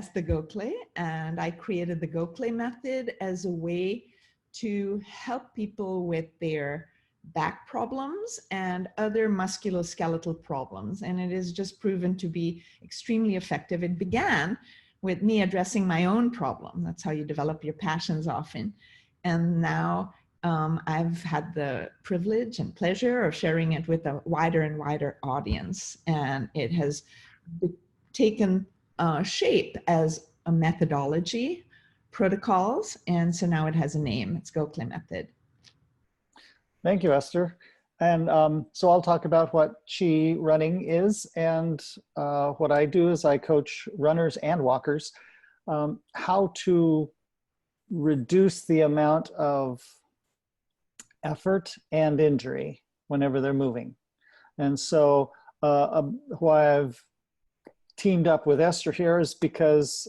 Esther Gokhale, and I created the Gokhale method as a way to help people with their back problems and other musculoskeletal problems. And it is just proven to be extremely effective. It began with me addressing my own problem. That's how you develop your passions often. And now I've had the privilege and pleasure of sharing it with a wider and wider audience. And it has taken shape as a methodology, protocols, and so now it has a name. It's Gokhale method. Thank you, Esther. And so I'll talk about what ChiRunning is, and what I do is I coach runners and walkers how to reduce the amount of effort and injury whenever they're moving. And so why I've teamed up with Esther here is because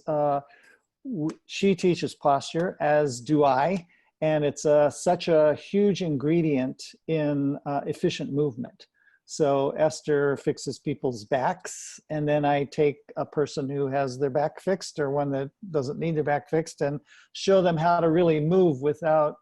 she teaches posture, as do I, and it's such a huge ingredient in efficient movement. So Esther fixes people's backs, and then I take a person who has their back fixed or one that doesn't need their back fixed and show them how to really move without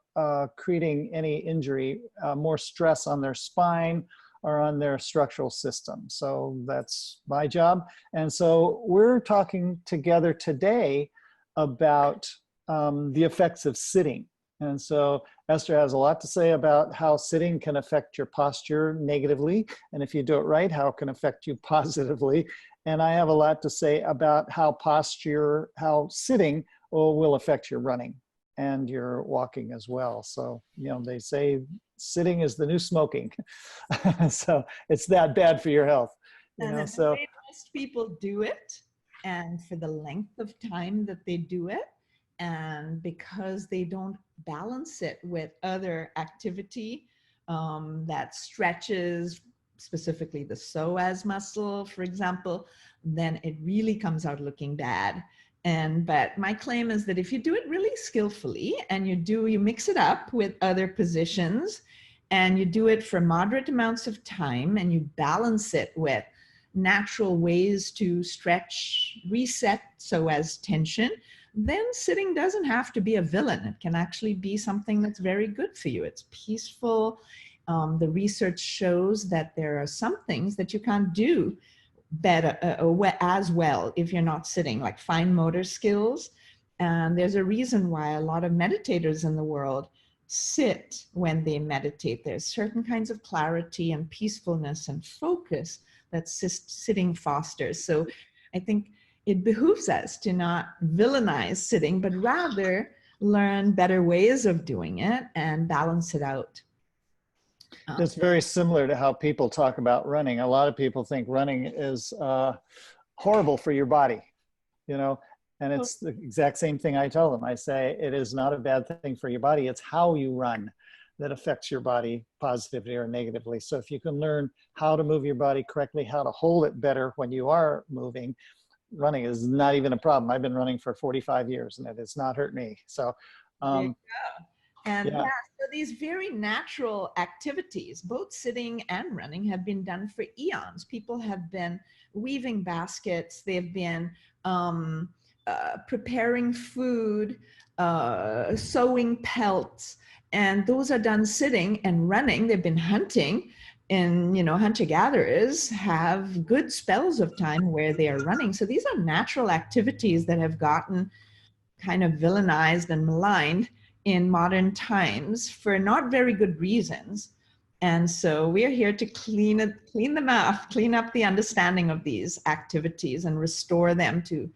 creating any injury, more stress on their spine or on their structural system. So that's my job. And so we're talking together today about the effects of sitting. And so Esther has a lot to say about how sitting can affect your posture negatively, and if you do it right, how it can affect you positively. And I have a lot to say about how sitting will affect your running and your walking as well. So, you know, they say sitting is the new smoking. So it's that bad for your health. You know, so most people do it, and for the length of time that they do it, and because they don't balance it with other activity that stretches, specifically the psoas muscle, for example, then it really comes out looking bad. But my claim is that if you do it really skillfully and you mix it up with other positions and you do it for moderate amounts of time and you balance it with natural ways to stretch, reset psoas tension, then sitting doesn't have to be a villain. It can actually be something that's very good for you. It's peaceful. The research shows that there are some things that you can't do better as well if you're not sitting, like fine motor skills. And there's a reason why a lot of meditators in the world sit when they meditate. There's certain kinds of clarity and peacefulness and focus that sitting fosters. So I think it behooves us to not villainize sitting, but rather learn better ways of doing it and balance it out. It's very similar to how people talk about running. A lot of people think running is horrible for your body, you know, and it's the exact same thing I tell them. I say it is not a bad thing for your body. It's how you run that affects your body positively or negatively. So if you can learn how to move your body correctly, how to hold it better when you are moving, running is not even a problem. I've been running for 45 years and it has not hurt me. So, there you go. And yeah, so these very natural activities, both sitting and running, have been done for eons. People have been weaving baskets. They've been preparing food, sewing pelts, and those are done sitting and running. They've been hunting. And, you know, hunter-gatherers have good spells of time where they are running. So these are natural activities that have gotten kind of villainized and maligned in modern times for not very good reasons. And so we're here to clean them up, clean up the understanding of these activities and restore them to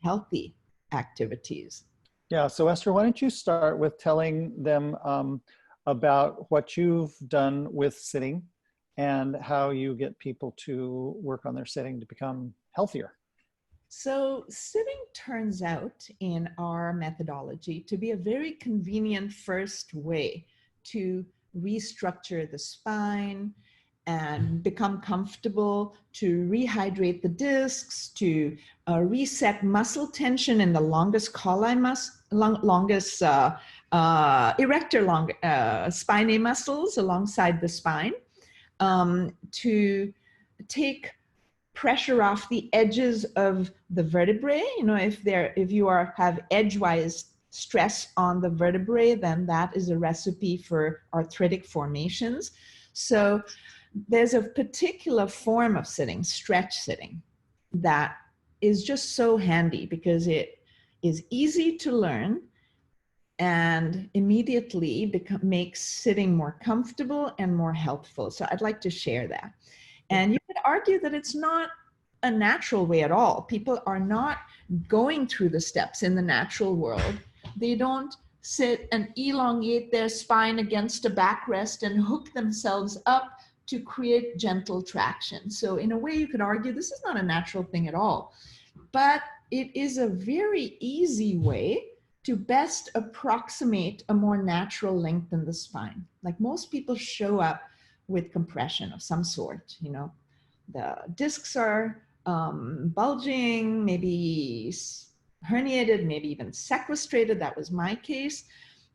healthy activities. Yeah, so Esther, why don't you start with telling them about what you've done with sitting and how you get people to work on their sitting to become healthier. So sitting turns out in our methodology to be a very convenient first way to restructure the spine and become comfortable, to rehydrate the discs, to reset muscle tension in the longest colli longest erector spinae muscles alongside the spine, to take pressure off the edges of the vertebrae. You know, if you have edgewise stress on the vertebrae, then that is a recipe for arthritic formations. So there's a particular form of sitting, stretch sitting, that is just so handy because it is easy to learn and immediately makes sitting more comfortable and more helpful. So I'd like to share that. And you could argue that it's not a natural way at all. People are not going through the steps in the natural world. They don't sit and elongate their spine against a backrest and hook themselves up to create gentle traction. So in a way, you could argue this is not a natural thing at all. But it is a very easy way to best approximate a more natural length in the spine. Like most people show up with compression of some sort, you know, the discs are bulging, maybe herniated, maybe even sequestrated. That was my case.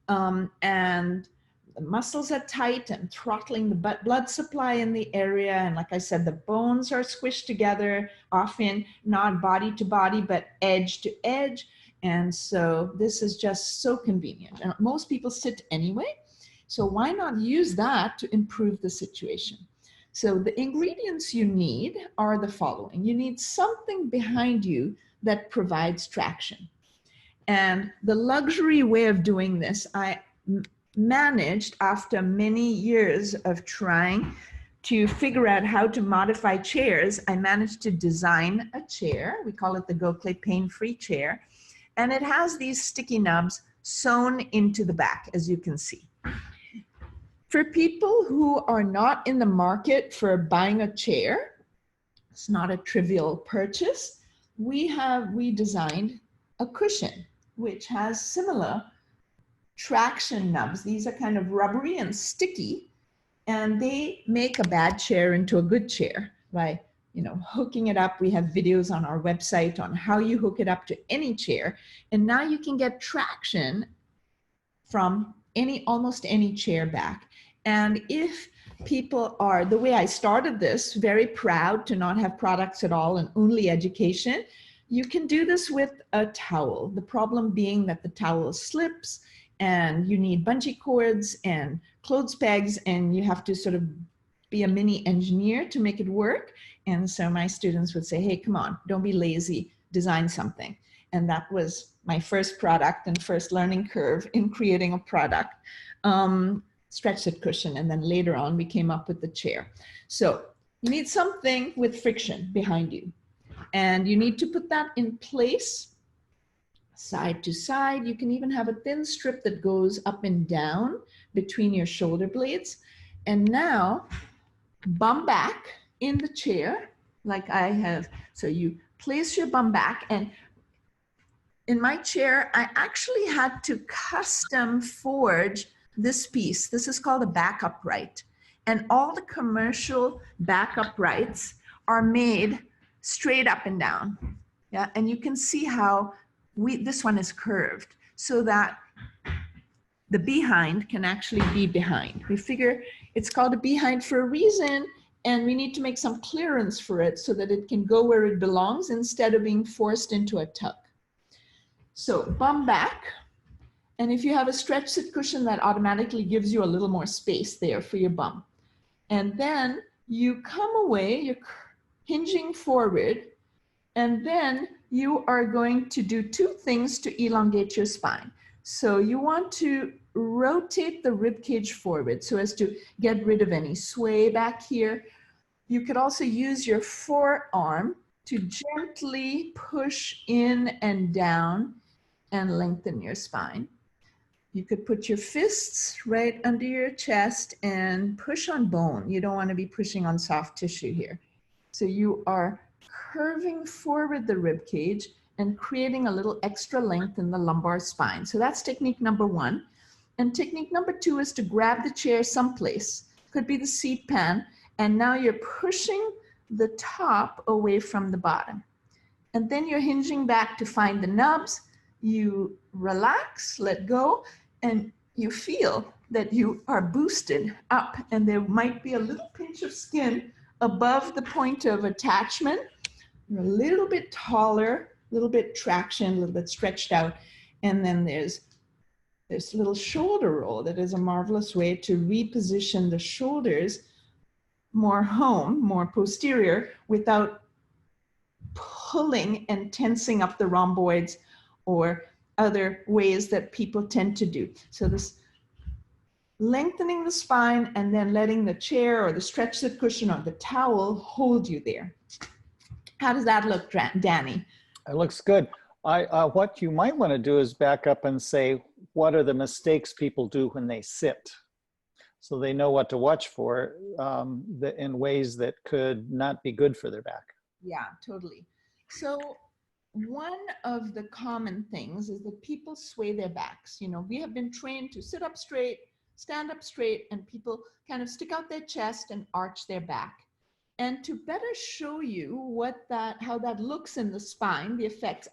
And the muscles are tight and throttling the blood supply in the area. And like I said, the bones are squished together, often not body to body, but edge to edge. And so this is just so convenient. And most people sit anyway. So why not use that to improve the situation? So the ingredients you need are the following. You need something behind you that provides traction. And the luxury way of doing this, I managed after many years of trying to figure out how to modify chairs, I managed to design a chair. We call it the Gokhale pain-free chair. And it has these sticky nubs sewn into the back, as you can see. For people who are not in the market for buying a chair, it's not a trivial purchase, we designed a cushion, which has similar traction nubs. These are kind of rubbery and sticky, and they make a bad chair into a good chair by, you know, hooking it up. We have videos on our website on how you hook it up to any chair. And now you can get traction from almost any chair back. And if people are, the way I started this, very proud to not have products at all and only education, you can do this with a towel. The problem being that the towel slips and you need bungee cords and clothes pegs, and you have to sort of be a mini engineer to make it work. And so my students would say, hey, come on, don't be lazy, design something. And that was my first product and first learning curve in creating a product. Stretch sit cushion, and then later on we came up with the chair. So you need something with friction behind you, and you need to put that in place side to side. You can even have a thin strip that goes up and down between your shoulder blades. And now bum back in the chair like I have. So you place your bum back, and in my chair I actually had to custom forge this piece. This is called a back upright. And all the commercial back uprights are made straight up and down. Yeah, and you can see how this one is curved so that the behind can actually be behind. We figure it's called a behind for a reason, and we need to make some clearance for it so that it can go where it belongs instead of being forced into a tuck. So bum back. And if you have a stretch sit cushion, that automatically gives you a little more space there for your bum. And then you come away, you're hinging forward, and then you are going to do two things to elongate your spine. So you want to rotate the rib cage forward so as to get rid of any sway back here. You could also use your forearm to gently push in and down and lengthen your spine. You could put your fists right under your chest and push on bone. You don't want to be pushing on soft tissue here. So you are curving forward the rib cage and creating a little extra length in the lumbar spine. So that's technique number one. And technique number two is to grab the chair someplace. Could be the seat pan. And now you're pushing the top away from the bottom. And then you're hinging back to find the nubs. You relax, let go, and you feel that you are boosted up, and there might be a little pinch of skin above the point of attachment. You're a little bit taller, a little bit traction, a little bit stretched out. And then there's this little shoulder roll that is a marvelous way to reposition the shoulders more home, more posterior, without pulling and tensing up the rhomboids or other ways that people tend to do. So this lengthening the spine and then letting the chair or the stretch sit cushion or the towel hold you there. How does that look, Danny? It looks good. What you might want to do is back up and say, what are the mistakes people do when they sit? So they know what to watch for in ways that could not be good for their back. Yeah, totally. So one of the common things is that people sway their backs. You know, we have been trained to sit up straight, stand up straight, and people kind of stick out their chest and arch their back. And to better show you how that looks in the spine, the effects,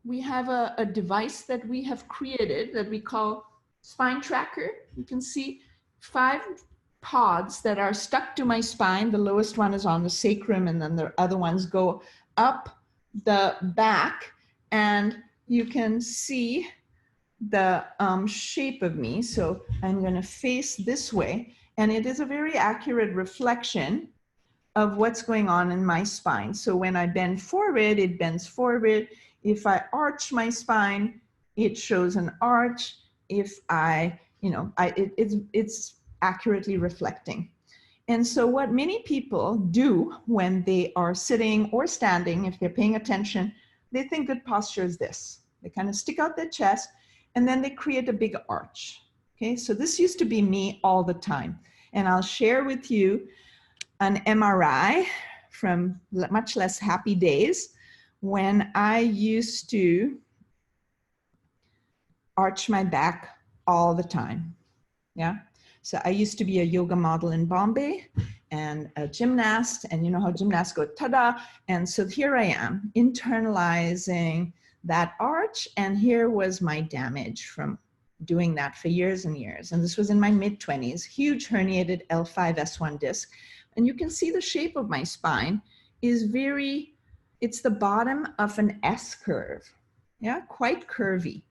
we have a device that we have created that we call Spine Tracker. You can see 5 pods that are stuck to my spine. The lowest one is on the sacrum, and then the other ones go up the back, and you can see the shape of me. So I'm going to face this way, and it is a very accurate reflection of what's going on in my spine. So when I bend forward, it bends forward. If I arch my spine, it shows an arch. If it's accurately reflecting. And so what many people do when they are sitting or standing, if they're paying attention, they think good posture is this. They kind of stick out their chest, and then they create a big arch. Okay, so this used to be me all the time. And I'll share with you an MRI from much less happy days when I used to arch my back all the time. Yeah. So I used to be a yoga model in Bombay and a gymnast, and you know how gymnasts go ta-da. And so here I am internalizing that arch, and here was my damage from doing that for years and years. And this was in my mid-20s, huge herniated L5-S1 disc. And you can see the shape of my spine is it's the bottom of an S curve. Yeah, quite curvy.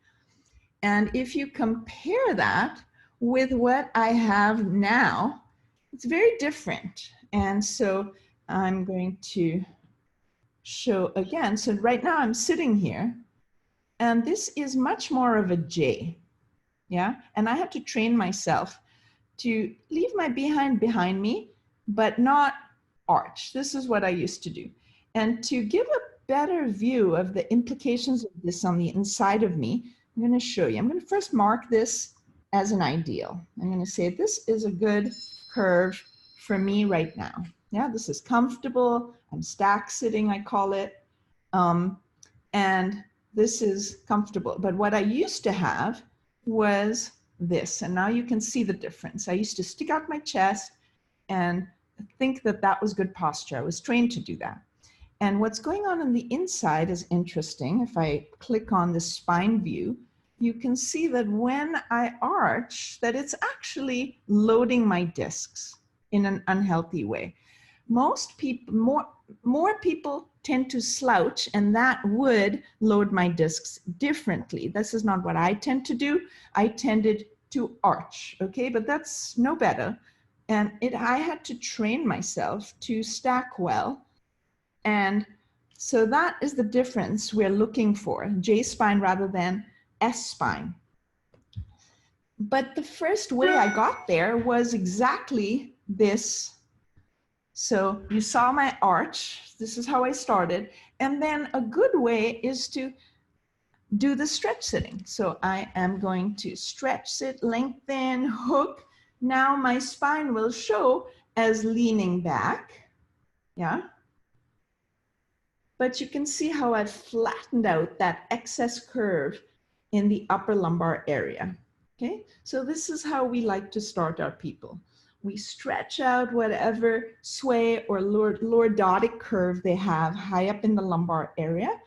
And if you compare that with what I have now, it's very different. And so I'm going to show again. So right now I'm sitting here, and this is much more of a J. Yeah, and I have to train myself to leave my behind me, but not arch. This is what I used to do. And to give a better view of the implications of this on the inside of me, I'm going to show you. I'm going to first mark this as an ideal. I'm going to say this is a good curve for me right now. Yeah, this is comfortable. I'm stack sitting, I call it. And this is comfortable. But what I used to have was this, and now you can see the difference. I used to stick out my chest and think that that was good posture. I was trained to do that. And what's going on the inside is interesting. If I click on the spine view, you can see that when I arch, that it's actually loading my discs in an unhealthy way. Most people, more people tend to slouch, and that would load my discs differently. This is not what I tend to do. I tended to arch, okay? But that's no better. And I had to train myself to stack well. And so that is the difference we're looking for, J spine rather than S spine. But the first way I got there was exactly this. So you saw my arch. This is how I started. And then a good way is to do the stretch sitting. So I am going to stretch sit, lengthen, hook. Now my spine will show as leaning back. Yeah. But you can see how I've flattened out that excess curve in the upper lumbar area. Okay. So this is how we like to start our people. We stretch out whatever sway or lordotic curve they have high up in the lumbar area.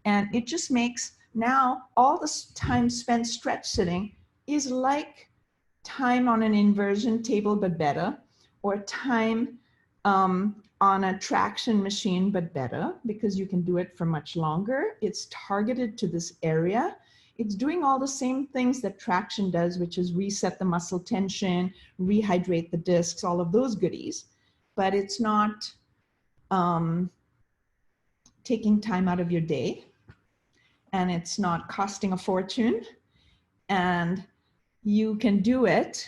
And it just makes now all the time spent stretch sitting is like time on an inversion table, but better, or time on a traction machine, but better because you can do it for much longer. It's targeted to this area. It's doing all the same things that traction does, which is reset the muscle tension, rehydrate the discs, all of those goodies, but it's not taking time out of your day, and it's not costing a fortune, and you can do it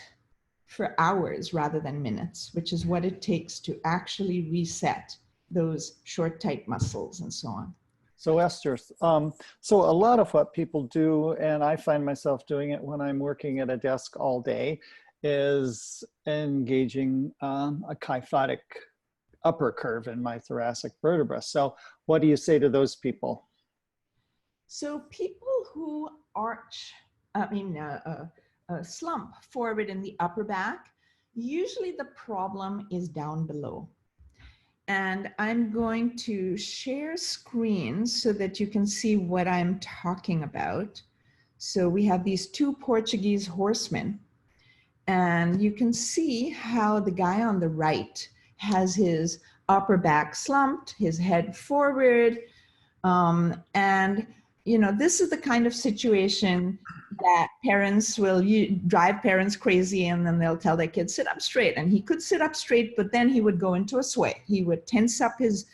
for hours rather than minutes, which is what it takes to actually reset those short, tight muscles and so on. So Esther, so a lot of what people do, and I find myself doing it when I'm working at a desk all day, is engaging a kyphotic upper curve in my thoracic vertebra. So what do you say to those people? So people who slump forward in the upper back, usually the problem is down below. And I'm going to share screen so that you can see what I'm talking about. So we have these two Portuguese horsemen, and you can see how the guy on the right has his upper back slumped, his head forward. And, you know, this is the kind of situation that parents will drive parents crazy, and then they'll tell their kids, sit up straight. And he could sit up straight, but then he would go into a sway. He would tense up his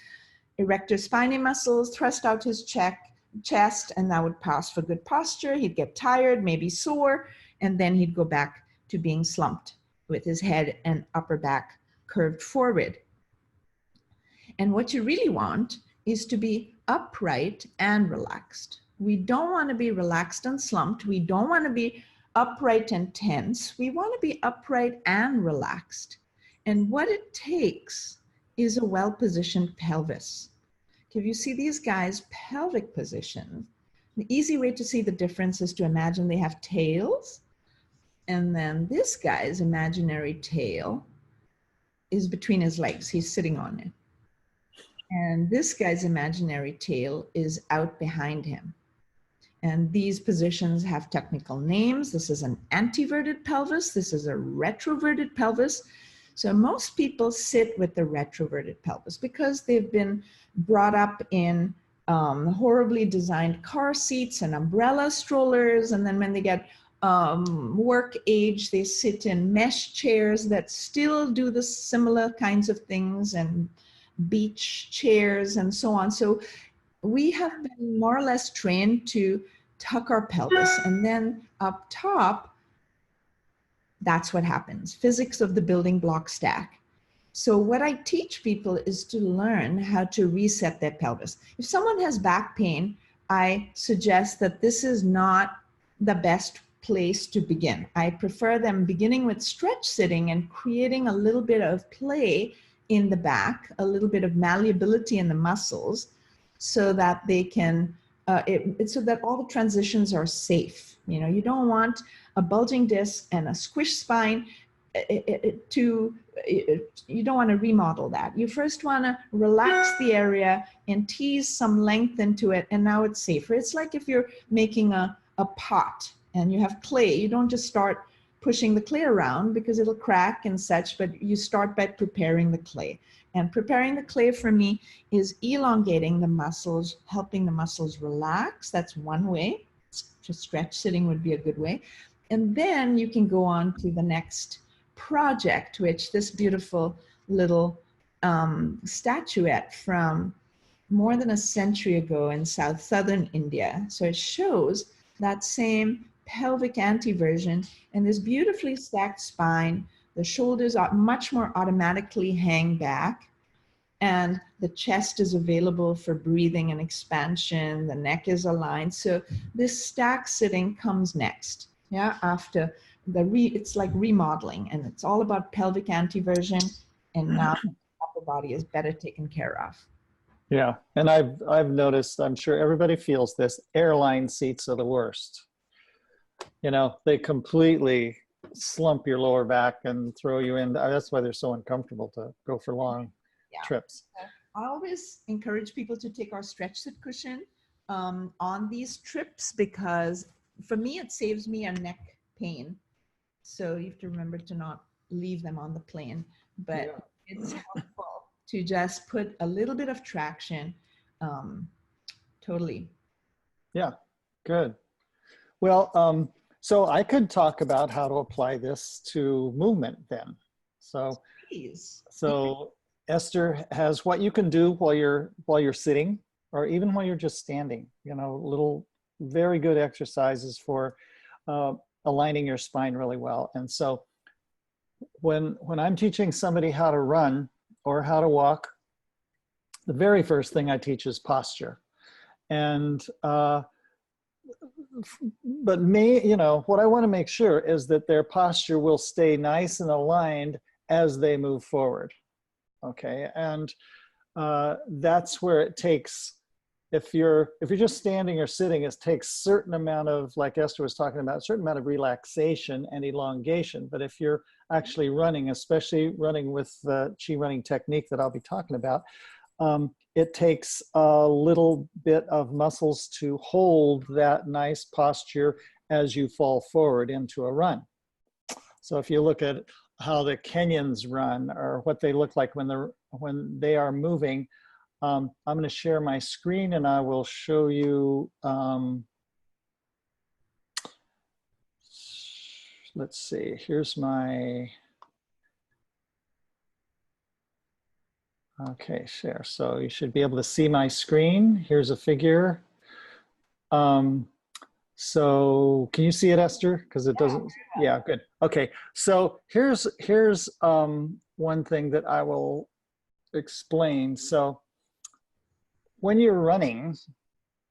erector spinae muscles, thrust out his chest, and that would pass for good posture. He'd get tired, maybe sore, and then he'd go back to being slumped with his head and upper back curved forward. And what you really want is to be upright and relaxed. We don't want to be relaxed and slumped. We don't want to be upright and tense. We want to be upright and relaxed. And what it takes is a well-positioned pelvis. If you see these guys' pelvic position, the easy way to see the difference is to imagine they have tails, and then this guy's imaginary tail is between his legs. He's sitting on it. And this guy's imaginary tail is out behind him. And these positions have technical names. This is an anteverted pelvis. This is a retroverted pelvis. So most people sit with the retroverted pelvis because they've been brought up in horribly designed car seats and umbrella strollers. And then when they get work age, they sit in mesh chairs that still do the similar kinds of things, and beach chairs and so on. So we have been more or less trained to tuck our pelvis, and then up top, that's what happens. Physics of the building block stack. So what I teach people is to learn how to reset their pelvis. If someone has back pain, I suggest that this is not the best place to begin. I prefer them beginning with stretch sitting and creating a little bit of play in the back, a little bit of malleability in the muscles, so that they can, so that all the transitions are safe. You know, you don't want a bulging disc and a squish spine you don't want to remodel that. You first want to relax the area and tease some length into it, and now it's safer. It's like if you're making a pot and you have clay, you don't just start pushing the clay around because it'll crack and such, but you start by preparing the clay. And preparing the clay for me is elongating the muscles, helping the muscles relax. That's one way. Just stretch sitting would be a good way. And then you can go on to the next project, which this beautiful little statuette from more than a century ago in southern India. So it shows that same pelvic anteversion and this beautifully stacked spine. The shoulders are much more automatically hang back, and the chest is available for breathing and expansion. The neck is aligned. So this stack sitting comes next. Yeah, after it's like remodeling, and it's all about pelvic anteversion, and now the upper body is better taken care of. Yeah, and I've noticed, I'm sure everybody feels this, airline seats are the worst. You know, they completely slump your lower back and throw you in. That's why they're so uncomfortable to go for long trips. I always encourage people to take our stretch sit cushion on these trips, because for me, it saves me a neck pain. So you have to remember to not leave them on the plane. but it's helpful to just put a little bit of traction. Totally. Yeah, good. Well, so I could talk about how to apply this to movement then. So, Please. so Esther has what you can do while you're sitting, or even while you're just standing. You know, little very good exercises for aligning your spine really well. And so, when I'm teaching somebody how to run or how to walk, the very first thing I teach is posture. And but what I want to make sure is that their posture will stay nice and aligned as they move forward. Okay, and that's where it takes, if you're just standing or sitting, it takes certain amount of, like Esther was talking about, a certain amount of relaxation and elongation. But if you're actually running, especially running with the ChiRunning technique that I'll be talking about, it takes a little bit of muscles to hold that nice posture as you fall forward into a run. So if you look at how the Kenyans run, or what they look like when they are moving, I'm going to share my screen and I will show you. Let's see. Here's my. Okay, share. So you should be able to see my screen. Here's a figure. So can you see it, Esther? Because it doesn't. Yeah, good. Okay. So here's one thing that I will explain. So when you're running,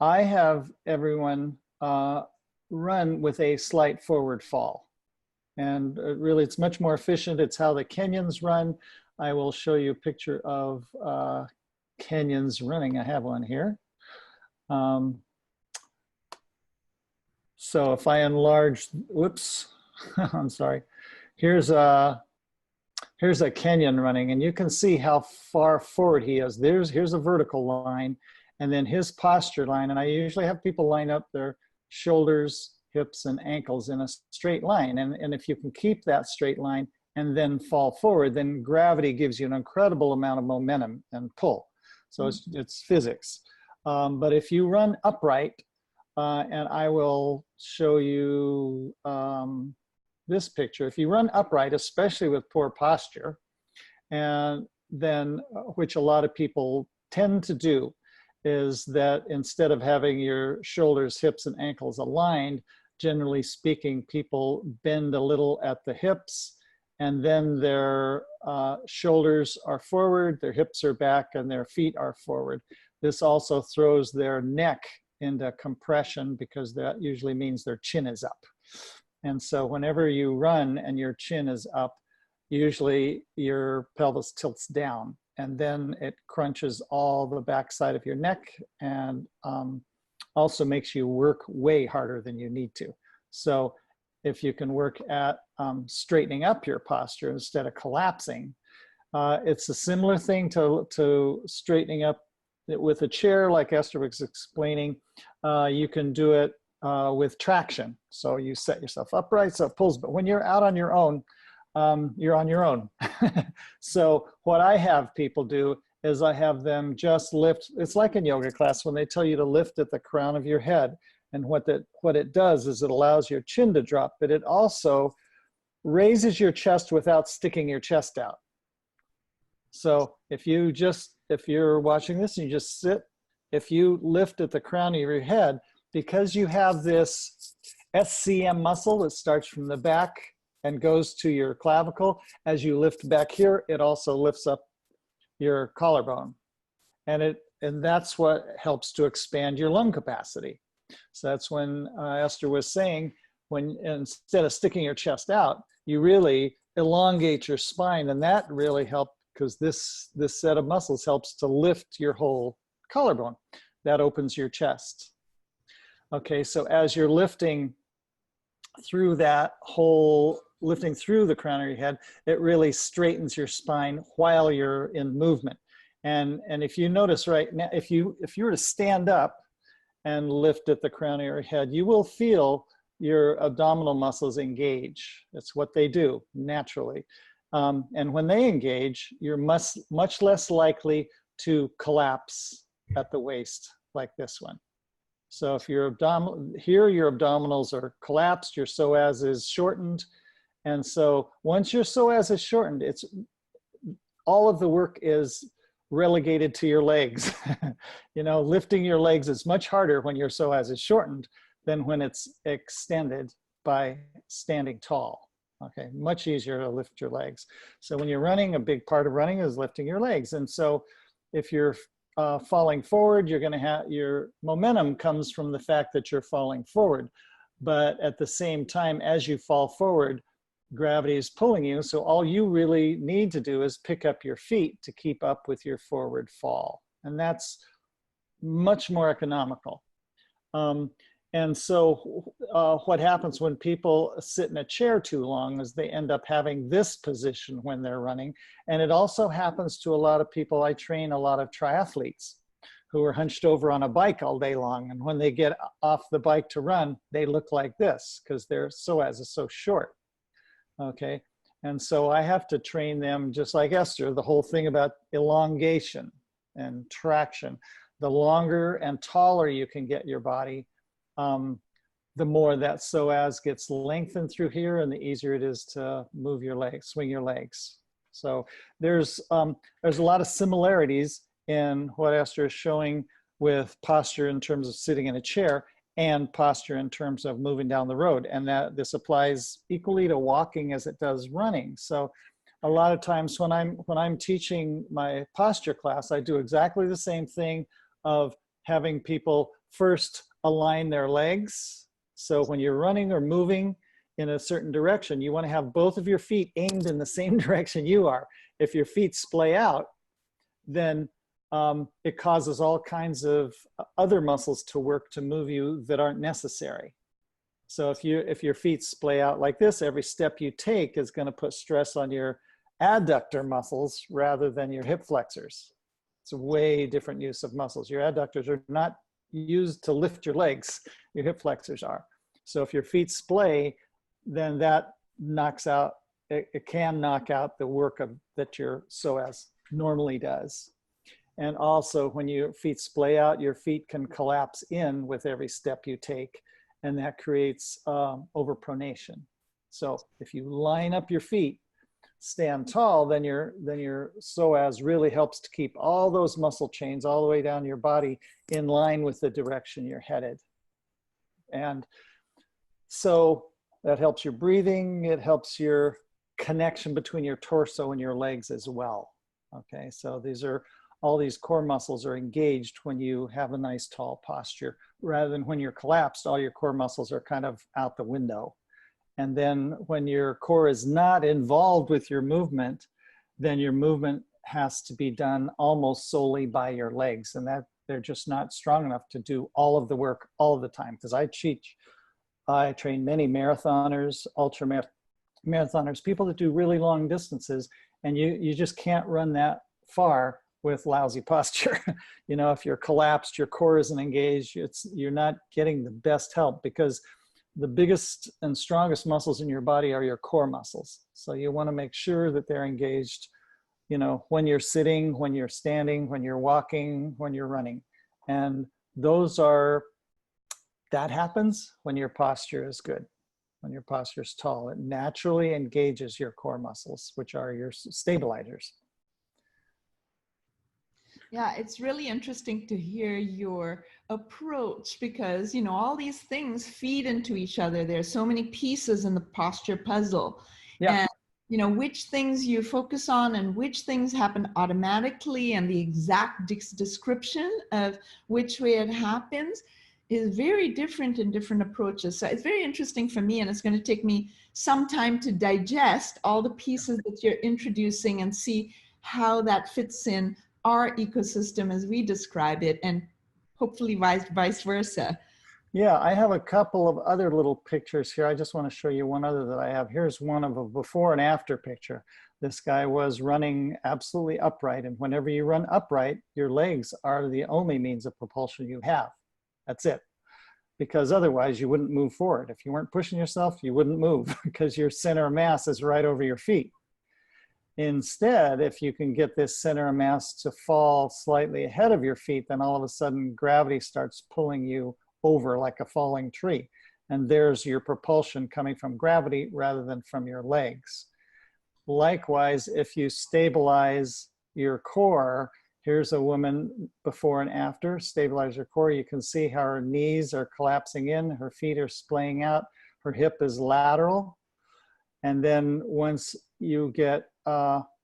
I have everyone run with a slight forward fall. And really, it's much more efficient. It's how the Kenyans run. I will show you a picture of Kenyans running. I have one here. So if I enlarge, whoops, I'm sorry. Here's a Kenyan running, and you can see how far forward he is. Here's a vertical line, and then his posture line. And I usually have people line up their shoulders, hips, and ankles in a straight line. And if you can keep that straight line and then fall forward, then gravity gives you an incredible amount of momentum and pull. So it's physics. But if you run upright, and I will show you this picture. If you run upright, especially with poor posture, and then, which a lot of people tend to do, is that instead of having your shoulders, hips, and ankles aligned, generally speaking, people bend a little at the hips, and then their shoulders are forward, their hips are back, and their feet are forward. This also throws their neck into compression, because that usually means their chin is up. And so whenever you run and your chin is up, usually your pelvis tilts down, and then it crunches all the backside of your neck, and also makes you work way harder than you need to. So if you can work at straightening up your posture instead of collapsing, it's a similar thing to straightening up with a chair, like Esther was explaining. You can do it with traction. So you set yourself upright, so it pulls, but when you're out on your own, you're on your own. So what I have people do is I have them just lift. It's like in yoga class when they tell you to lift at the crown of your head. And what it does is it allows your chin to drop, but it also raises your chest without sticking your chest out. So if you're watching this and you just sit, if you lift at the crown of your head, because you have this SCM muscle that starts from the back and goes to your clavicle, as you lift back here, it also lifts up your collarbone. And that's what helps to expand your lung capacity. So that's when Esther was saying, when instead of sticking your chest out, you really elongate your spine, and that really helped, because this set of muscles helps to lift your whole collarbone. That opens your chest. Okay, so as you're lifting through lifting through the crown of your head, it really straightens your spine while you're in movement. And if you notice right now, if you were to stand up and lift at the crown of your head, you will feel your abdominal muscles engage. It's what they do naturally. And when they engage, you're much less likely to collapse at the waist like this one. So if your your abdominals are collapsed, your psoas is shortened. And so once your psoas is shortened, all of the work is relegated to your legs. You know, lifting your legs is much harder when your psoas is shortened than when it's extended by standing tall. Okay, much easier to lift your legs. So when you're running, a big part of running is lifting your legs. And so if you're falling forward, you're going to have your momentum comes from the fact that you're falling forward. But at the same time, as you fall forward, gravity is pulling you. So all you really need to do is pick up your feet to keep up with your forward fall. And that's much more economical. And so what happens when people sit in a chair too long is they end up having this position when they're running. And it also happens to a lot of people. I train a lot of triathletes who are hunched over on a bike all day long. And when they get off the bike to run, they look like this because their psoas is so short. Okay. And so I have to train them just like Esther, the whole thing about elongation and traction. The longer and taller you can get your body, the more that psoas gets lengthened through here and the easier it is to move your legs, swing your legs. So there's a lot of similarities in what Esther is showing with posture in terms of sitting in a chair and posture in terms of moving down the road. And that this applies equally to walking as it does running. So a lot of times when I'm teaching my posture class, I do exactly the same thing of having people first align their legs. So when you're running or moving in a certain direction, you want to have both of your feet aimed in the same direction you are. If your feet splay out, then it causes all kinds of other muscles to work to move you that aren't necessary. So if your feet splay out like this, every step you take is going to put stress on your adductor muscles rather than your hip flexors. It's a way different use of muscles. Your adductors are not used to lift your legs, your hip flexors are. So if your feet splay, then that knocks out, it can knock out the work that your psoas normally does. And also when your feet splay out, your feet can collapse in with every step you take, and that creates overpronation. So if you line up your feet, stand tall, then your psoas really helps to keep all those muscle chains all the way down your body in line with the direction you're headed. And so that helps your breathing. It helps your connection between your torso and your legs as well. Okay, so all these core muscles are engaged when you have a nice tall posture, rather than when you're collapsed, all your core muscles are kind of out the window. And then when your core is not involved with your movement, then your movement has to be done almost solely by your legs. And that they're just not strong enough to do all of the work all of the time. Because I train many marathoners, ultra marathoners, people that do really long distances, and you just can't run that far with lousy posture. You know, if you're collapsed, your core isn't engaged, you're not getting the best help, because the biggest and strongest muscles in your body are your core muscles. So you want to make sure that they're engaged, you know, when you're sitting, when you're standing, when you're walking, when you're running. And that happens when your posture is good, when your posture is tall. It naturally engages your core muscles, which are your stabilizers. Yeah, it's really interesting to hear your approach, because, you know, all these things feed into each other. There's so many pieces in the posture puzzle. Yeah. And, you know, which things you focus on and which things happen automatically, and the exact description of which way it happens is very different in different approaches. So it's very interesting for me, and it's going to take me some time to digest all the pieces that you're introducing and see how that fits in our ecosystem as we describe it, and hopefully vice versa. Yeah, I have a couple of other little pictures here. I just want to show you one other that I have. Here's one of a before and after picture. This guy was running absolutely upright, and whenever you run upright, your legs are the only means of propulsion you have. That's it. Because otherwise you wouldn't move forward. If you weren't pushing yourself, you wouldn't move, because your center of mass is right over your feet. Instead, if you can get this center of mass to fall slightly ahead of your feet, then all of a sudden gravity starts pulling you over like a falling tree. And there's your propulsion coming from gravity rather than from your legs. Likewise, if you stabilize your core, here's a woman before and after, stabilize your core. You can see how her knees are collapsing in, her feet are splaying out, her hip is lateral. And then once you get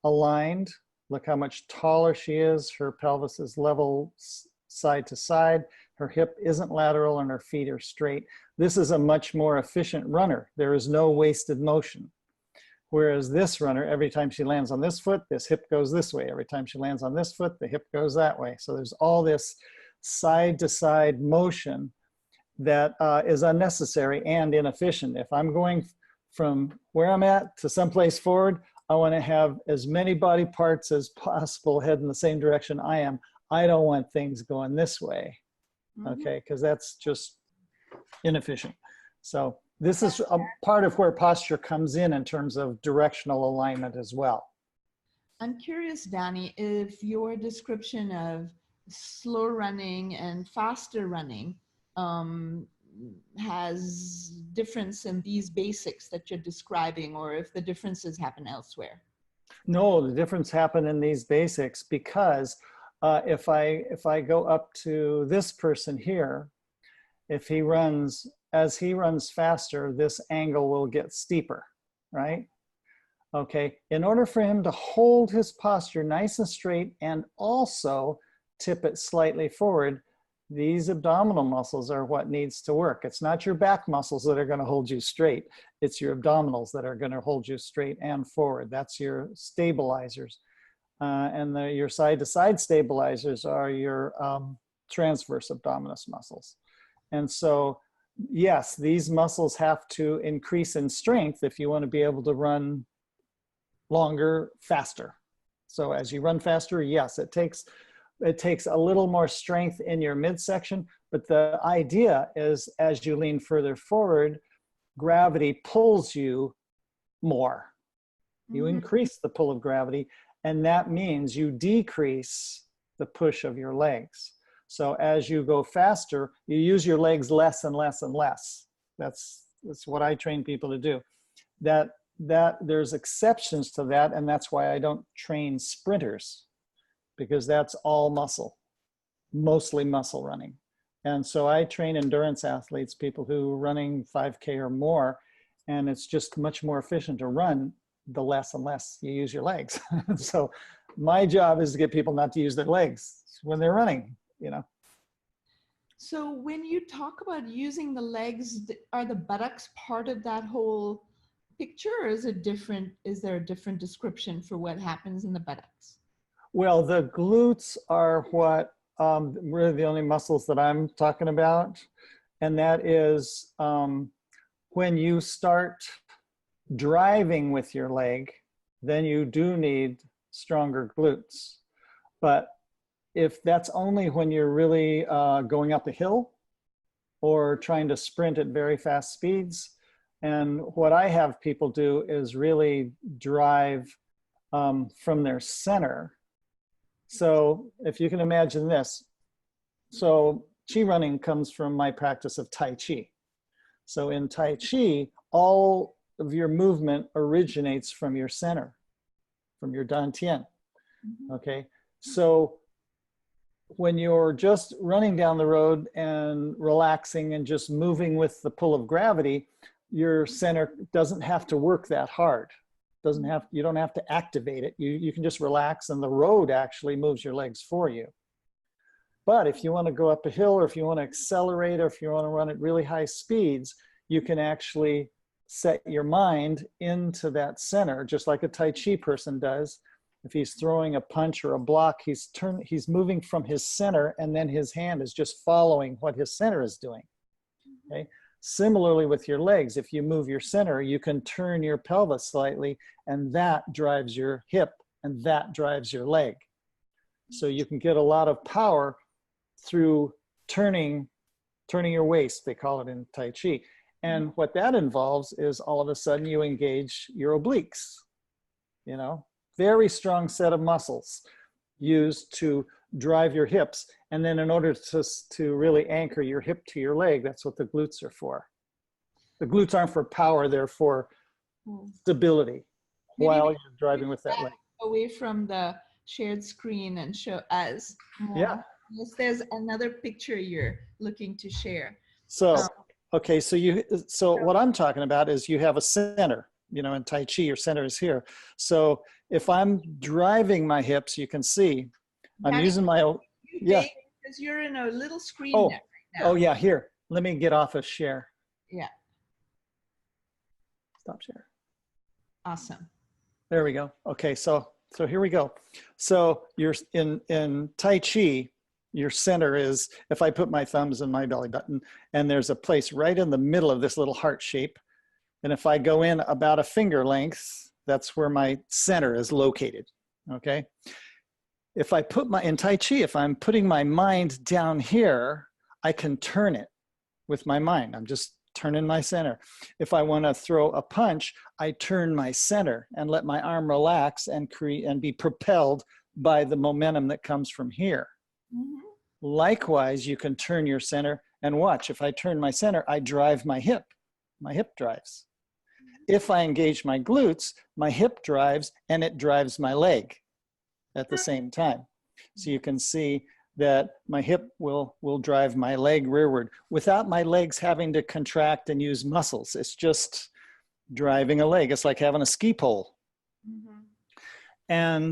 aligned, look how much taller she is. Her pelvis is level side to side. Her hip isn't lateral and her feet are straight. This is a much more efficient runner. There is no wasted motion. Whereas this runner, every time she lands on this foot, this hip goes this way. Every time she lands on this foot, the hip goes that way. So there's all this side to side motion that is unnecessary and inefficient. If I'm going from where I'm at to someplace forward, I want to have as many body parts as possible head in the same direction I am. I don't want things going this way, okay, because that's just inefficient. So this is a part of where posture comes in terms of directional alignment as well. I'm curious, Danny, if your description of slow running and faster running has difference in these basics that you're describing, or if the differences happen elsewhere. No, the difference happen in these basics because if I go up to this person here, if he runs, as he runs faster, this angle will get steeper, right? Okay, in order for him to hold his posture nice and straight and also tip it slightly forward, these abdominal muscles are what needs to work. It's not your back muscles that are going to hold you straight. It's your abdominals that are going to hold you straight and forward. That's your stabilizers. And your side-to-side stabilizers are your transverse abdominis muscles. And so, yes, these muscles have to increase in strength if you want to be able to run longer, faster. So as you run faster, yes, it takes a little more strength in your midsection, but the idea is as you lean further forward, gravity pulls you more. You increase the pull of gravity, and that means you decrease the push of your legs. So as you go faster, you use your legs less and less and less. That's what I train people to do. That there's exceptions to that, and that's why I don't train sprinters, because that's all muscle, mostly muscle running. And so I train endurance athletes, people who are running 5K or more, and it's just much more efficient to run the less and less you use your legs. So my job is to get people not to use their legs when they're running, you know. So when you talk about using the legs, are the buttocks part of that whole picture, or is it different? Is there a different description for what happens in the buttocks? Well, the glutes are what really the only muscles that I'm talking about. And that is when you start driving with your leg, then you do need stronger glutes. But if that's only when you're really going up a hill or trying to sprint at very fast speeds, and what I have people do is really drive from their center. So if you can imagine this, so ChiRunning comes from my practice of Tai Chi. So in Tai Chi, all of your movement originates from your center, from your dantian, okay? So when you're just running down the road and relaxing and just moving with the pull of gravity, your center doesn't have to work that hard. You don't have to activate it. You can just relax, and the road actually moves your legs for you. But if you want to go up a hill, or if you want to accelerate, or if you want to run at really high speeds, you can actually set your mind into that center, just like a Tai Chi person does. If he's throwing a punch or a block, he's moving from his center, and then his hand is just following what his center is doing. Okay. Similarly with your legs, if you move your center, you can turn your pelvis slightly, and that drives your hip, and that drives your leg. So you can get a lot of power through turning your waist, they call it in Tai Chi. And what that involves is all of a sudden you engage your obliques, you know, very strong set of muscles used to drive your hips. And then in order to really anchor your hip to your leg, that's what the glutes are for. The glutes aren't for power, they're for stability while you're driving with that leg. Away from the shared screen and show us more. Yeah. Yes, there's another picture you're looking to share. So, okay, so what I'm talking about is you have a center, you know, in Tai Chi, your center is here. So if I'm driving my hips, you can see I'm using my, yeah. Because you're in a little screen Oh, right now. oh yeah, here, let me get off of share. Yeah. Stop share. Awesome. There we go. Okay, so here we go. So you're in Tai Chi, your center is, if I put my thumbs in my belly button, and there's a place right in the middle of this little heart shape. And if I go in about a finger length, that's where my center is located, okay? If I put in Tai Chi, if I'm putting my mind down here, I can turn it with my mind. I'm just turning my center. If I want to throw a punch, I turn my center and let my arm relax and be propelled by the momentum that comes from here. Mm-hmm. Likewise, you can turn your center and watch. If I turn my center, I drive my hip drives. If I engage my glutes, my hip drives and it drives my leg at the same time. So you can see that my hip will drive my leg rearward without my legs having to contract and use muscles. It's just driving a leg. It's like having a ski pole. Mm-hmm.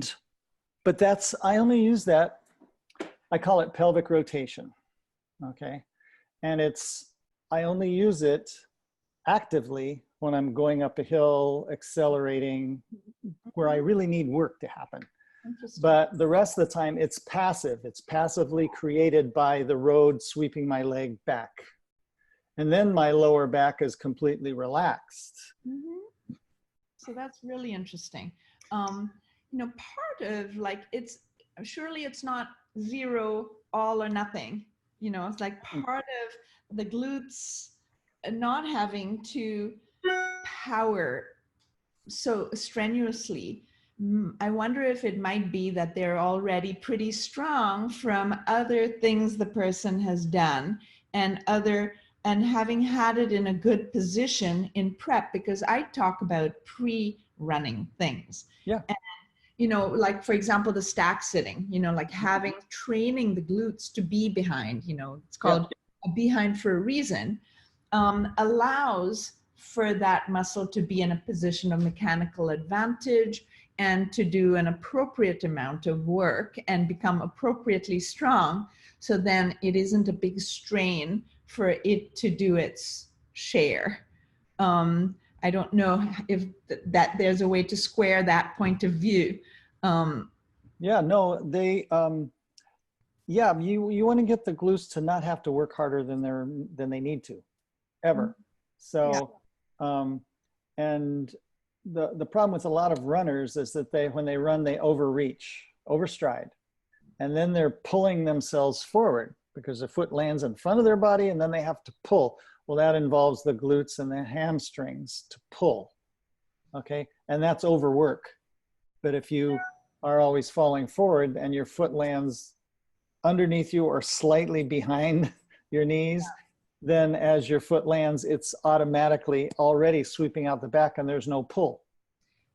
But I only use that, I call it pelvic rotation, okay? And I only use it actively when I'm going up a hill, accelerating, where I really need work to happen. But the rest of the time, it's passive. It's passively created by the road sweeping my leg back. And then my lower back is completely relaxed. Mm-hmm. So that's really interesting. You know, part of surely it's not zero, all or nothing. You know, it's like part of the glutes not having to power so strenuously. I wonder if it might be that they're already pretty strong from other things the person has done and having had it in a good position in prep, because I talk about pre-running things. Yeah. And, you know, like for example, the stack sitting, you know, like training the glutes to be behind, you know, it's called a behind for a reason, allows for that muscle to be in a position of mechanical advantage and to do an appropriate amount of work and become appropriately strong. So then it isn't a big strain for it to do its share. I don't know if that there's a way to square that point of view. Yeah, no, you want to get the glutes to not have to work harder than they need to, ever. So, and the problem with a lot of runners is that when they run, they overstride, and then they're pulling themselves forward because the foot lands in front of their body and then they have to pull. Well, that involves the glutes and the hamstrings to pull, okay? And that's overwork. But if you are always falling forward and your foot lands underneath you or slightly behind your knees, then as your foot lands, it's automatically already sweeping out the back and there's no pull.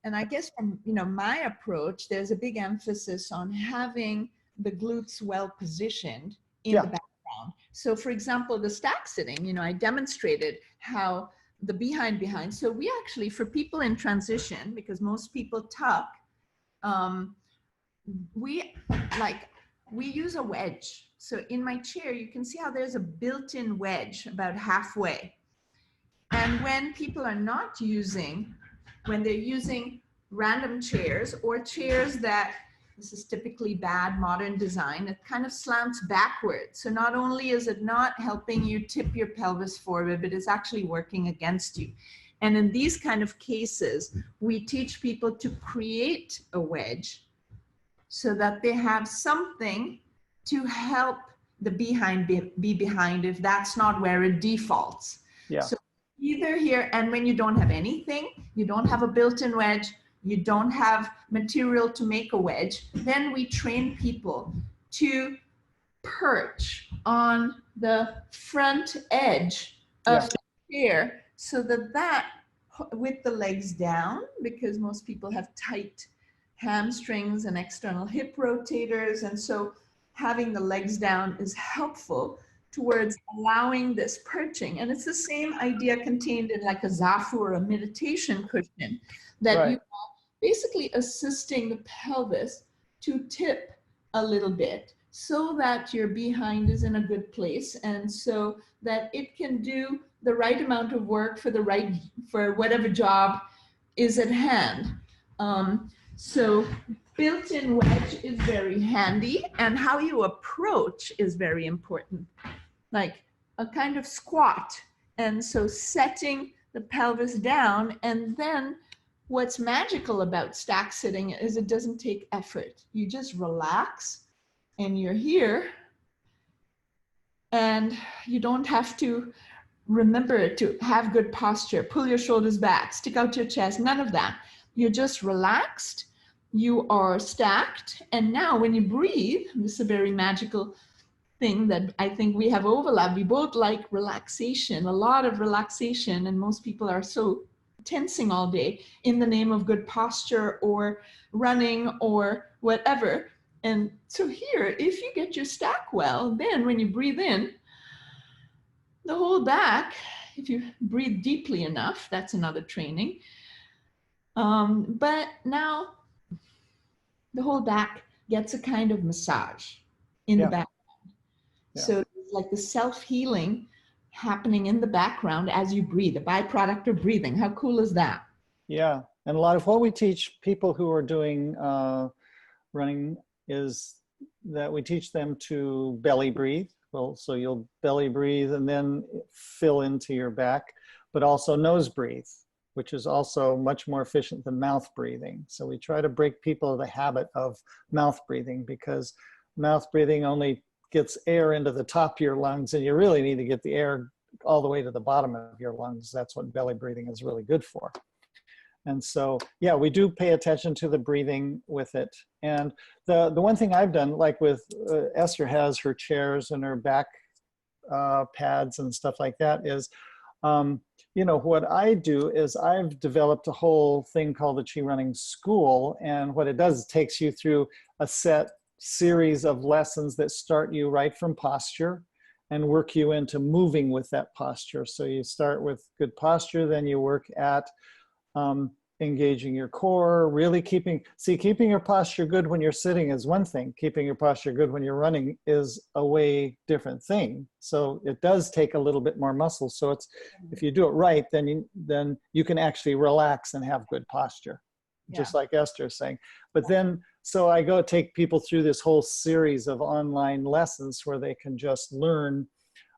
And I guess from, you know, my approach, there's a big emphasis on having the glutes well positioned in the background. So for example, the stack sitting, you know, I demonstrated how the behind. So we actually, for people in transition, because most people tuck, we use a wedge. So in my chair, you can see how there's a built-in wedge about halfway. And when people are not using, when they're using random chairs or chairs that, this is typically bad modern design, it kind of slants backwards. So not only is it not helping you tip your pelvis forward, but it's actually working against you. And in these kind of cases, we teach people to create a wedge so that they have something to help the behind be behind if that's not where it defaults. Yeah. So either here, and when you don't have anything, you don't have a built-in wedge, you don't have material to make a wedge, then we train people to perch on the front edge of the chair so that with the legs down, because most people have tight hamstrings and external hip rotators, and so having the legs down is helpful towards allowing this perching. And it's the same idea contained in like a zafu or a meditation cushion, that you are basically assisting the pelvis to tip a little bit so that your behind is in a good place, and so that it can do the right amount of work for whatever job is at hand. So built-in wedge is very handy, and how you approach is very important, like a kind of squat. And so setting the pelvis down, and then what's magical about stack sitting is it doesn't take effort. You just relax and you're here, and you don't have to remember to have good posture, pull your shoulders back, stick out your chest, none of that. You're just relaxed, you are stacked, and now when you breathe, this is a very magical thing that I think we have overlap. We both like relaxation, a lot of relaxation, and most people are so tensing all day in the name of good posture or running or whatever. And so here, if you get your stack well, then when you breathe in, the whole back, if you breathe deeply enough, that's another training. But now the whole back gets a kind of massage in the background. So it's like the self-healing happening in the background as you breathe, a byproduct of breathing. How cool is that? Yeah, and a lot of what we teach people who are doing running is that we teach them to belly breathe. Well, so you'll belly breathe and then fill into your back, but also nose breathe, which is also much more efficient than mouth breathing. So we try to break people of the habit of mouth breathing, because mouth breathing only gets air into the top of your lungs, and you really need to get the air all the way to the bottom of your lungs. That's what belly breathing is really good for. And so, yeah, we do pay attention to the breathing with it. And the one thing I've done, like with Esther has her chairs and her back pads and stuff like that, is, you know, what I do is I've developed a whole thing called the ChiRunning School. And what it does is it takes you through a set series of lessons that start you right from posture and work you into moving with that posture. So you start with good posture, then you work at engaging your core, really keeping your posture good when you're sitting is one thing. Keeping your posture good when you're running is a way different thing. So it does take a little bit more muscle. So it's, if you do it right, then you can actually relax and have good posture, just like Esther is saying. But then, so I go take people through this whole series of online lessons where they can just learn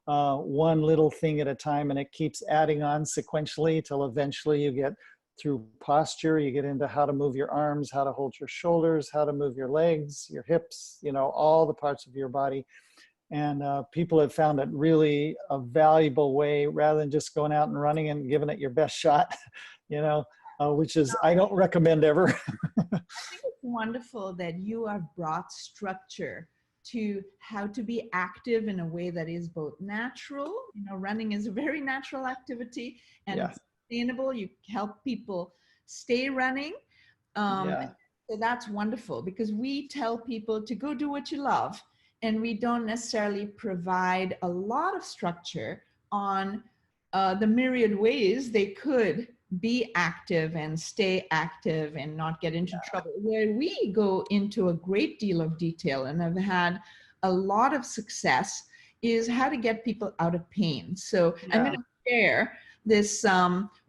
one little thing at a time, and it keeps adding on sequentially till eventually you get through posture, you get into how to move your arms, how to hold your shoulders, how to move your legs, your hips, you know, all the parts of your body. And people have found it really a valuable way, rather than just going out and running and giving it your best shot, you know, which is, I don't recommend ever. I think it's wonderful that you have brought structure to how to be active in a way that is both natural. You know, running is a very natural activity, and it's sustainable. You help people stay running. So that's wonderful, because we tell people to go do what you love, and we don't necessarily provide a lot of structure on the myriad ways they could be active and stay active and not get into trouble. Where we go into a great deal of detail and have had a lot of success is how to get people out of pain. So I'm going to share this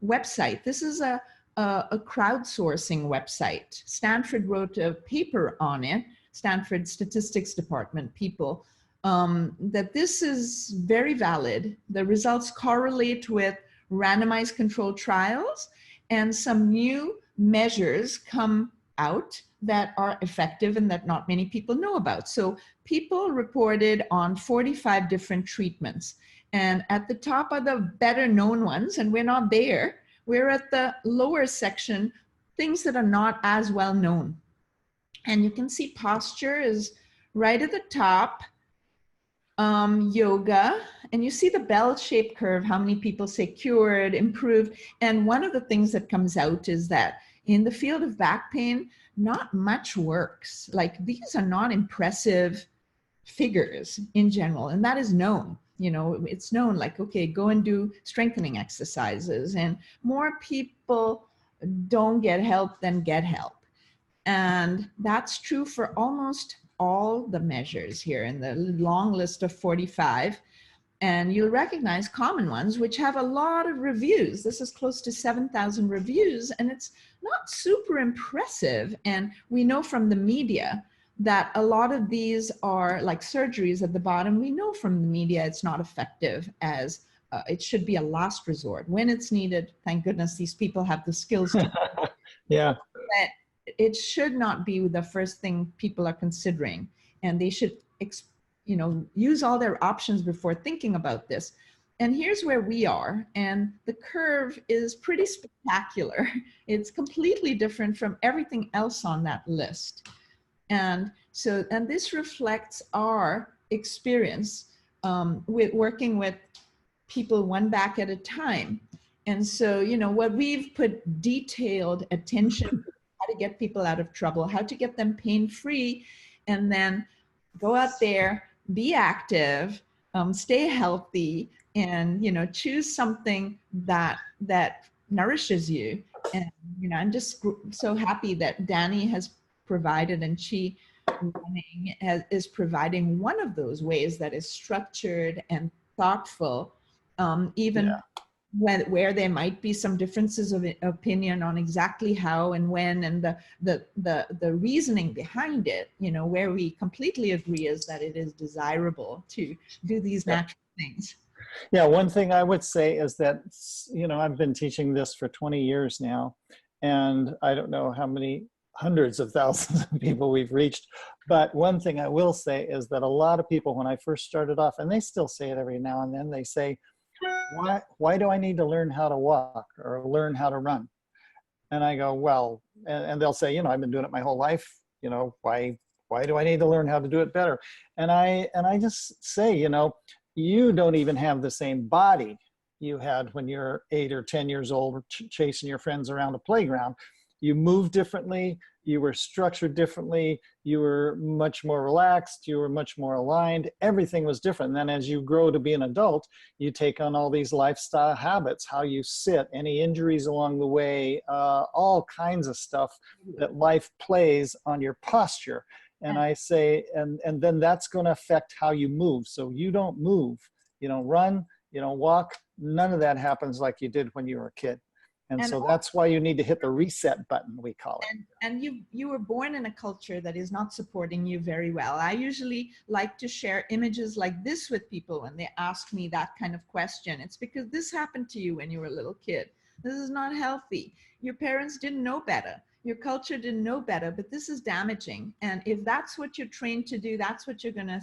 website. This is a crowdsourcing website. Stanford wrote a paper on it, Stanford Statistics Department people, that this is very valid. The results correlate with randomized controlled trials, and some new measures come out that are effective and that not many people know about. So people reported on 45 different treatments, and at the top are the better known ones, and we're not there. We're at the lower section things that are not as well known. And you can see posture is right at the top. Yoga, and you see the bell-shaped curve, how many people say cured, improved. And one of the things that comes out is that in the field of back pain, not much works. Like, these are not impressive figures in general, and that is known. You know, it's known, like, okay, go and do strengthening exercises, and more people don't get help than get help. And that's true for almost all the measures here in the long list of 45. And you'll recognize common ones, which have a lot of reviews. This is close to 7,000 reviews, and it's not super impressive. And we know from the media that a lot of these are like surgeries at the bottom. We know from the media it's not effective, as it should be a last resort when it's needed. Thank goodness these people have the skills to Yeah. but it should not be the first thing people are considering, and they should, you know, use all their options before thinking about this. And here's where we are, and the curve is pretty spectacular. It's completely different from everything else on that list. And so, and this reflects our experience with working with people one back at a time. And so, you know, what we've put detailed attention, how to get people out of trouble, how to get them pain-free, and then go out there, be active, stay healthy, and, you know, choose something that nourishes you. And, you know, I'm just so happy that Danny has provided, and ChiRunning is providing one of those ways that is structured and thoughtful, even Yeah. where there might be some differences of opinion on exactly how and when, and the reasoning behind it. You know, where we completely agree is that it is desirable to do these natural things. Yeah, one thing I would say is that, you know, I've been teaching this for 20 years now, and I don't know how many hundreds of thousands of people we've reached. But one thing I will say is that a lot of people, when I first started off, and they still say it every now and then, they say, why do I need to learn how to walk or learn how to run? And I go, well, and they'll say, you know, I've been doing it my whole life. You know, why do I need to learn how to do it better? And I just say, you know, you don't even have the same body you had when you're 8 or 10 years old, chasing your friends around a playground. You move differently, you were structured differently, you were much more relaxed, you were much more aligned, everything was different. And then as you grow to be an adult, you take on all these lifestyle habits, how you sit, any injuries along the way, all kinds of stuff that life plays on your posture. And I say, and then that's going to affect how you move. So you don't move, you don't run, you don't walk, none of that happens like you did when you were a kid. And so that's why you need to hit the reset button, we call it. And you were born in a culture that is not supporting you very well. I usually like to share images like this with people when they ask me that kind of question. It's because this happened to you when you were a little kid. This is not healthy. Your parents didn't know better. Your culture didn't know better, but this is damaging. And if that's what you're trained to do, that's what you're gonna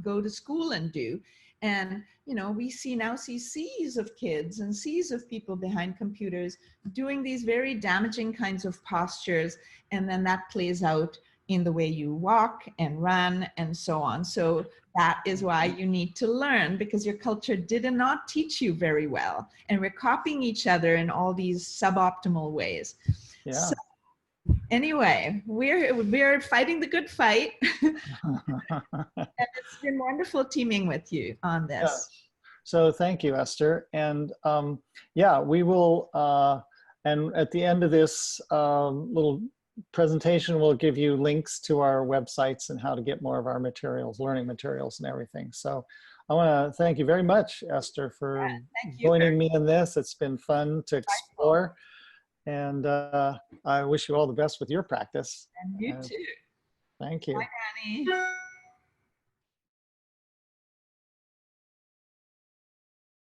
go to school and do. And, you know, we now see seas of kids and seas of people behind computers doing these very damaging kinds of postures. And then that plays out in the way you walk and run and so on. So that is why you need to learn, because your culture did not teach you very well. And we're copying each other in all these suboptimal ways. Yeah. So, anyway, we're fighting the good fight. And it's been wonderful teaming with you on this. Yeah. So thank you, Esther. And yeah, we will, and at the end of this little presentation, we'll give you links to our websites and how to get more of our materials, learning materials and everything. So I want to thank you very much, Esther, for joining me in this. It's been fun to explore. And I wish you all the best with your practice. And you too. Thank you. Bye, Danny.